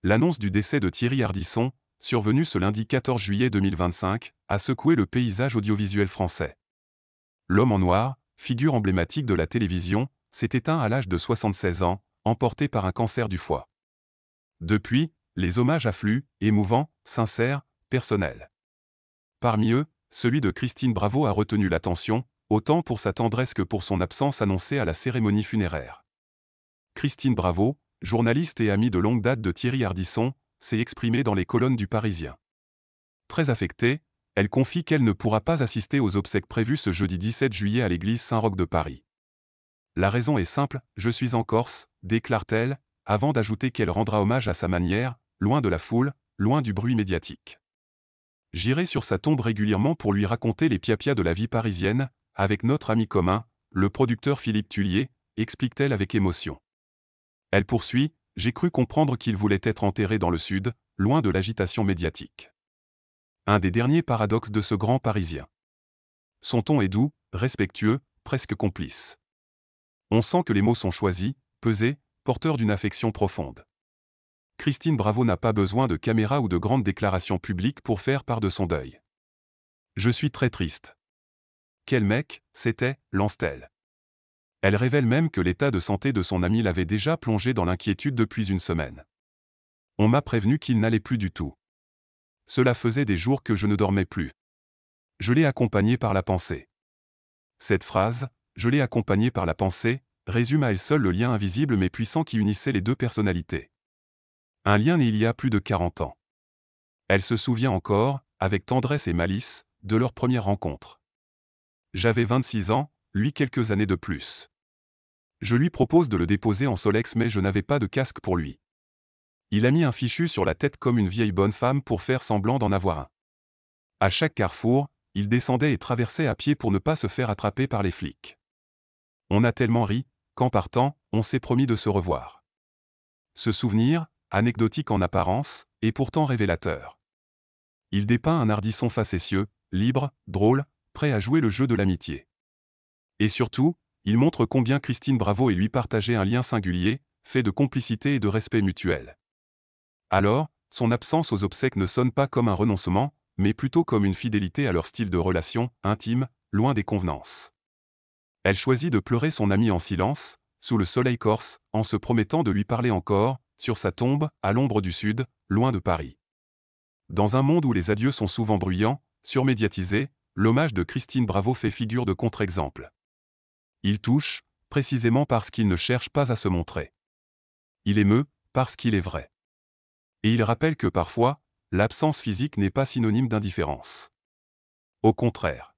L'annonce du décès de Thierry Ardisson, survenue ce lundi 14 juillet 2025, a secoué le paysage audiovisuel français. L'homme en noir, figure emblématique de la télévision, s'est éteint à l'âge de 76 ans, emporté par un cancer du foie. Depuis, les hommages affluent, émouvants, sincères, personnels. Parmi eux, celui de Christine Bravo a retenu l'attention, autant pour sa tendresse que pour son absence annoncée à la cérémonie funéraire. Christine Bravo, journaliste et amie de longue date de Thierry Ardisson, s'est exprimée dans les colonnes du Parisien. Très affectée, elle confie qu'elle ne pourra pas assister aux obsèques prévues ce jeudi 17 juillet à l'église Saint-Roch de Paris. La raison est simple, je suis en Corse, déclare-t-elle, avant d'ajouter qu'elle rendra hommage à sa manière, loin de la foule, loin du bruit médiatique. J'irai sur sa tombe régulièrement pour lui raconter les piapias de la vie parisienne, avec notre ami commun, le producteur Philippe Tullier, explique-t-elle avec émotion. Elle poursuit, j'ai cru comprendre qu'il voulait être enterré dans le sud, loin de l'agitation médiatique. Un des derniers paradoxes de ce grand Parisien. Son ton est doux, respectueux, presque complice. On sent que les mots sont choisis, pesés, porteurs d'une affection profonde. Christine Bravo n'a pas besoin de caméras ou de grandes déclarations publiques pour faire part de son deuil. Je suis très triste. Quel mec, c'était, lance-t-elle. Elle révèle même que l'état de santé de son ami l'avait déjà plongé dans l'inquiétude depuis une semaine. On m'a prévenu qu'il n'allait plus du tout. Cela faisait des jours que je ne dormais plus. Je l'ai accompagné par la pensée. Cette phrase, je l'ai accompagné par la pensée, résume à elle seule le lien invisible mais puissant qui unissait les deux personnalités. Un lien né il y a plus de 40 ans. Elle se souvient encore, avec tendresse et malice, de leur première rencontre. J'avais 26 ans, lui quelques années de plus. Je lui propose de le déposer en Solex mais je n'avais pas de casque pour lui. Il a mis un fichu sur la tête comme une vieille bonne femme pour faire semblant d'en avoir un. À chaque carrefour, il descendait et traversait à pied pour ne pas se faire attraper par les flics. On a tellement ri, qu'en partant, on s'est promis de se revoir. Ce souvenir, anecdotique en apparence, est pourtant révélateur. Il dépeint un Ardisson facétieux, libre, drôle, prêt à jouer le jeu de l'amitié. Et surtout, il montre combien Christine Bravo et lui partageaient un lien singulier, fait de complicité et de respect mutuel. Alors, son absence aux obsèques ne sonne pas comme un renoncement, mais plutôt comme une fidélité à leur style de relation, intime, loin des convenances. Elle choisit de pleurer son ami en silence, sous le soleil corse, en se promettant de lui parler encore, sur sa tombe, à l'ombre du sud, loin de Paris. Dans un monde où les adieux sont souvent bruyants, surmédiatisés, l'hommage de Christine Bravo fait figure de contre-exemple. Il touche, précisément parce qu'il ne cherche pas à se montrer. Il émeut, parce qu'il est vrai. Et il rappelle que parfois, l'absence physique n'est pas synonyme d'indifférence. Au contraire.